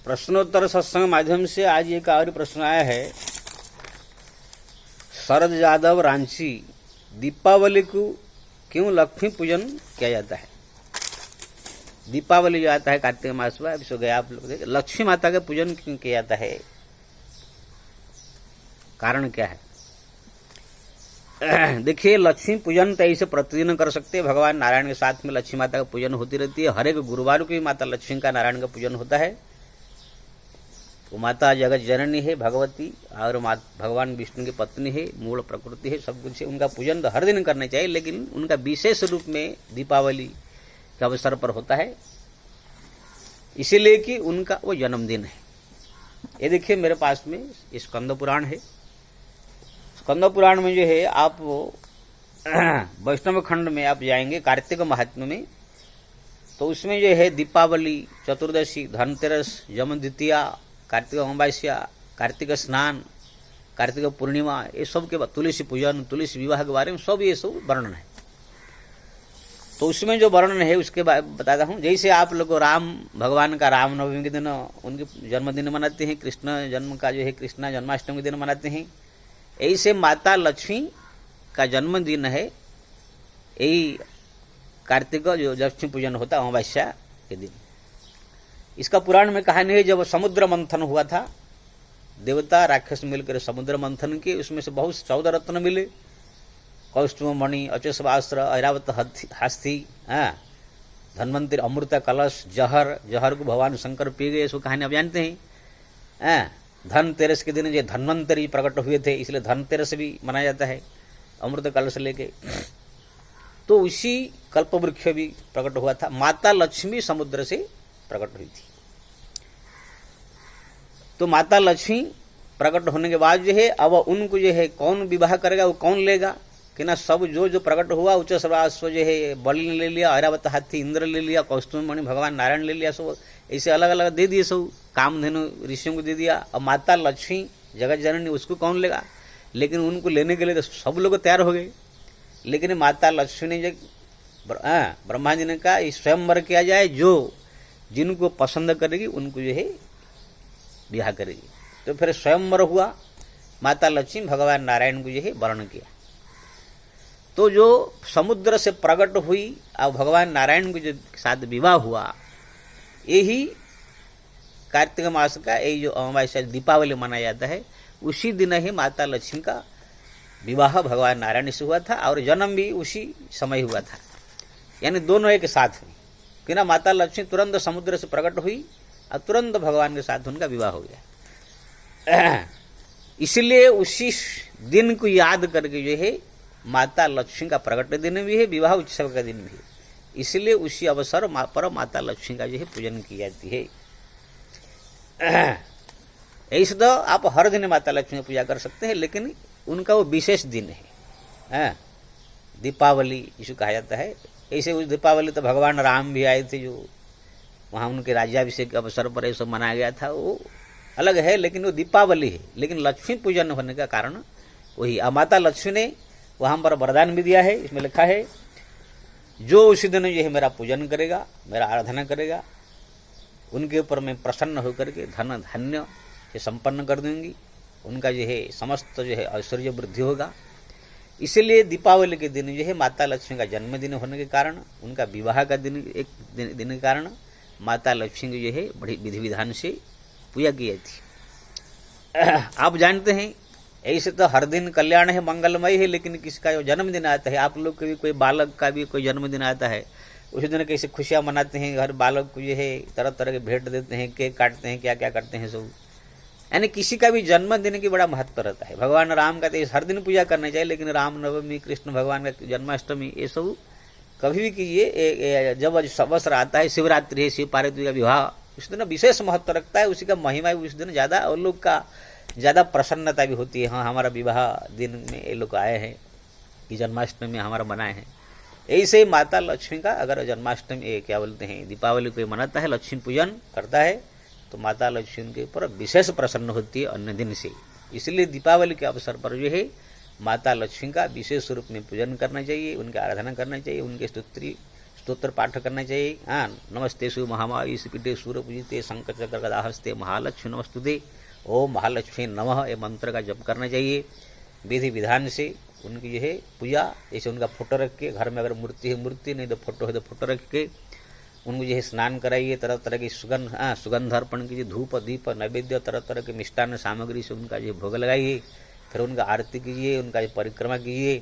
प्रश्नोत्तर सत्संग माध्यम से आज एक और प्रश्न आया है। शरद यादव, रांची, दीपावली को क्यों लक्ष्मी पूजन किया जाता है? दीपावली जो आता है कार्तिक मास में, अभी सो गया आप लोग, लक्ष्मी माता का पूजन क्यों किया जाता है? कारण क्या है? देखिए, लक्ष्मी पूजन तो ऐसे प्रतिदिन कर सकते हैं। भगवान नारायण के साथ में लक्ष्मी माता का पूजन होती रहती है। हर एक गुरुवार को भी माता लक्ष्मी का, नारायण का पूजन होता है। वो माता जगत जननी है, भगवती, और भगवान विष्णु की पत्नी है, मूल प्रकृति है, सब कुछ है। उनका पूजन तो हर दिन करना चाहिए, लेकिन उनका विशेष रूप में दीपावली के अवसर पर होता है, इसीलिए कि उनका वो जन्मदिन है। ये देखिए मेरे पास में स्कंद पुराण है। स्कंद पुराण में जो है, आप वैष्णव खंड में आप जाएंगे कार्तिक महात्म्य में, तो उसमें जो है दीपावली, चतुर्दशी, धनतेरस, यम द्वितीया, कार्तिक अमावस्या, कार्तिक स्नान, कार्तिक पूर्णिमा, ये सब के बाद तुलसी पूजन, तुलसी विवाह के बारे में सब ये सब वर्णन है। तो उसमें जो वर्णन है उसके बाद बताता हूँ। जैसे आप लोग राम भगवान का रामनवमी के दिन उनके जन्मदिन मनाते हैं, कृष्ण जन्म का जो है कृष्ण जन्माष्टमी के दिन मनाते हैं, ऐसे माता लक्ष्मी का जन्मदिन है यही कार्तिक जो लक्ष्मी पूजन होता है अमावस्या के दिन। इसका पुराण में कहानी है, जब समुद्र मंथन हुआ था, देवता राक्षस मिलकर समुद्र मंथन के, उसमें से बहुत 14 रत्न मिले, कौस्तुभ मणि, अचस्वास्त्र, ऐरावत हस्ती, धन्वंतरि, अमृत कलश, जहर को भगवान शंकर पी गए, इसको कहानी आप जानते हैं। धनतेरस के दिन जो धन्वंतरि प्रकट हुए थे, इसलिए धनतेरस भी मनाया जाता है अमृत कलश लेके। तो उसी कल्पवृक्ष भी प्रकट हुआ था। माता लक्ष्मी समुद्र से प्रकट हुई थी। तो माता लक्ष्मी प्रकट होने के बाद जो है, अब उनको जो है कौन विवाह करेगा, वो कौन लेगा कि ना, सब जो प्रकट हुआ, उच्च सर्वास्व जो है बलि ने ले लिया, ऐरावत हाथी इंद्र ले लिया, कौस्तुभ मणि भगवान नारायण ले लिया, सब ऐसे अलग अलग दे दिए, सब कामधेनु ऋषियों को दे दिया। अब माता लक्ष्मी जगत जननी, उसको कौन लेगा? लेकिन उनको लेने के लिए तो सब लोग तैयार हो गए, लेकिन माता लक्ष्मी ने ब्रह्मा जी ने कहा स्वयंवर किया जाए, जो जिनको पसंद करेगी उनको जो है ब्याह करेगी। तो फिर स्वयंवर हुआ, माता लक्ष्मी भगवान नारायण को जो है वर्ण किया। तो जो समुद्र से प्रकट हुई और भगवान नारायण को जो साथ विवाह हुआ, यही कार्तिक मास का यही जो अमावस्या दीपावली मनाया जाता है, उसी दिन ही माता लक्ष्मी का विवाह भगवान नारायण से हुआ था और जन्म भी उसी समय हुआ था, यानी दोनों एक साथ हुई। कि ना, माता लक्ष्मी तुरंत समुद्र से प्रकट हुई और तुरंत भगवान के साथ उनका विवाह हो गया। इसलिए उसी दिन को याद करके जो है माता लक्ष्मी का प्रकट दिन भी है, विवाह उत्सव का दिन भी है, इसलिए उसी अवसर पर माता लक्ष्मी का जो है पूजन की जाती है। ऐसे तो आप हर दिन माता लक्ष्मी की पूजा कर सकते हैं, लेकिन उनका वो विशेष दिन है, दीपावली जिसे कहा जाता है। ऐसे उस दीपावली तो भगवान राम भी आए थे, जो वहाँ उनके राज्याभिषेक के अवसर पर ऐसा मनाया गया था, वो अलग है, लेकिन वो दीपावली है। लेकिन लक्ष्मी पूजन होने का कारण वही, माता लक्ष्मी ने वहाँ पर वरदान भी दिया है। इसमें लिखा है, जो उसी दिन जो है मेरा पूजन करेगा, मेरा आराधना करेगा, उनके ऊपर मैं प्रसन्न होकर के धन धान्य से संपन्न कर दूंगी, उनका जो है समस्त जो है ऐश्वर्य वृद्धि होगा। इसलिए दीपावली के दिन जो है माता लक्ष्मी का जन्मदिन होने के कारण, उनका विवाह का दिन एक दिन के कारण माता लक्ष्मी की जो है बड़ी विधि विधान से पूजा की जाती। आप जानते हैं, ऐसे तो हर दिन कल्याण है, मंगलमय है, लेकिन किसका जो जन्मदिन आता है, आप लोग के भी कोई बालक का भी कोई जन्मदिन आता है, उसी दिन कैसे खुशियां मनाते हैं, हर बालक को जो है तरह तरह के भेंट देते हैं, केक काटते हैं, क्या क्या करते हैं सब। यानी किसी का भी जन्मदिन की बड़ा महत्व रहता है। भगवान राम का तो हर दिन पूजा करना चाहिए, लेकिन रामनवमी, कृष्ण भगवान का जन्माष्टमी, ये सब कभी भी कीजिए। जब अवसर आता है, शिवरात्रि है, शिव पार्वती का विवाह, उस दिन विशेष महत्व रखता है, उसी का महिमा उस दिन ज्यादा, और लोग का ज्यादा प्रसन्नता भी होती है। हाँ, हमारा विवाह दिन में ये लोग आए हैं, कि जन्माष्टमी में हमारा मनाए हैं। ऐसे ही माता लक्ष्मी का अगर जन्माष्टमी क्या बोलते हैं दीपावली कोई मनाता है, लक्ष्मी पूजन करता है, तो माता लक्ष्मी के ऊपर विशेष प्रसन्न होती है अन्य दिन से। इसलिए दीपावली के अवसर पर जो है माता लक्ष्मी का विशेष रूप में पूजन करना चाहिए, उनकी आराधना करना चाहिए, उनके स्तोत्र पाठ करना चाहिए। हाँ, नमस्ते सु महामाई पीठे सूर्य पूजिते शंकर चक्र गदाहस्ते महालक्ष्मी नमस्तुते, ओम महालक्ष्मी नमः, ये मंत्र का जप करना चाहिए। विधि विधान से उनकी जो है पूजा, जैसे उनका फोटो रख के, घर में अगर मूर्ति है मूर्ति, नहीं तो फोटो है तो फोटो रख के उनको जो है स्नान कराइए, तरह तरह की सुगंध अर्पण कीजिए, धूप दीप नैवेद्य तरह तरह के मिष्टान्न सामग्री से उनका जो भोग लगाइए, फिर उनका आरती कीजिए, उनका जो परिक्रमा कीजिए,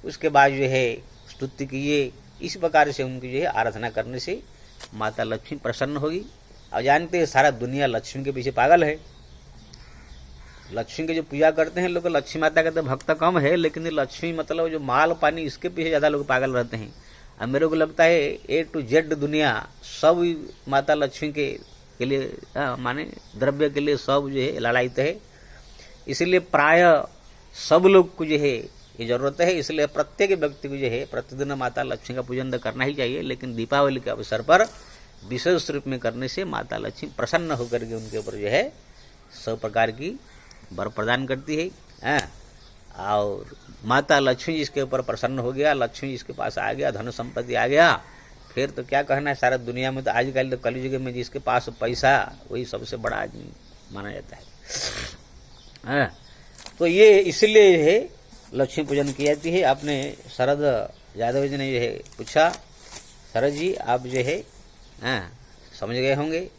उसके बाद जो है स्तुति कीजिए। इस प्रकार से उनकी जो है आराधना करने से माता लक्ष्मी प्रसन्न होगी। अब जानते हैं सारा दुनिया लक्ष्मी के पीछे पागल है। लक्ष्मी के जो पूजा करते हैं लोग, लक्ष्मी माता का तो भक्त कम है, लेकिन लक्ष्मी मतलब जो माल पानी इसके पीछे ज्यादा लोग पागल रहते हैं। अब मेरे को लगता है A to Z दुनिया सब माता लक्ष्मी के लिए माने द्रव्य के लिए सब जो है लड़ाईते है। इसलिए प्राय सब लोग को जो है ये जरूरत है। इसलिए प्रत्येक व्यक्ति को जो है प्रतिदिन माता लक्ष्मी का पूजन तो करना ही चाहिए, लेकिन दीपावली के अवसर पर विशेष रूप में करने से माता लक्ष्मी प्रसन्न होकर के उनके ऊपर जो है सब प्रकार की वर प्रदान करती है। और माता लक्ष्मी जिसके ऊपर प्रसन्न हो गया, लक्ष्मी जिसके पास आ गया, धन संपत्ति आ गया, फिर तो क्या कहना है। सारा दुनिया में तो आजकल तो कलयुग में जिसके पास पैसा वही सबसे बड़ा आदमी माना जाता है। तो ये इसलिए है लक्ष्मी पूजन की जाती है। आपने शरद यादव जी ने जो है पूछा, शरद जी आप जो है समझ गए होंगे,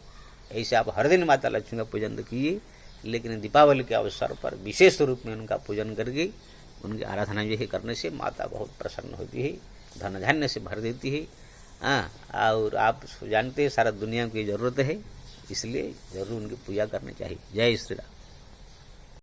ऐसे आप हर दिन माता लक्ष्मी का पूजन तो कीजिए, लेकिन दीपावली के अवसर पर विशेष रूप में उनका पूजन करके उनकी आराधना जो है करने से माता बहुत प्रसन्न होती है, धन धान्य से भर देती है। और आप जानते हैं सारा दुनिया की जरूरत है, इसलिए जरूर उनकी पूजा करनी चाहिए। जय श्री राम।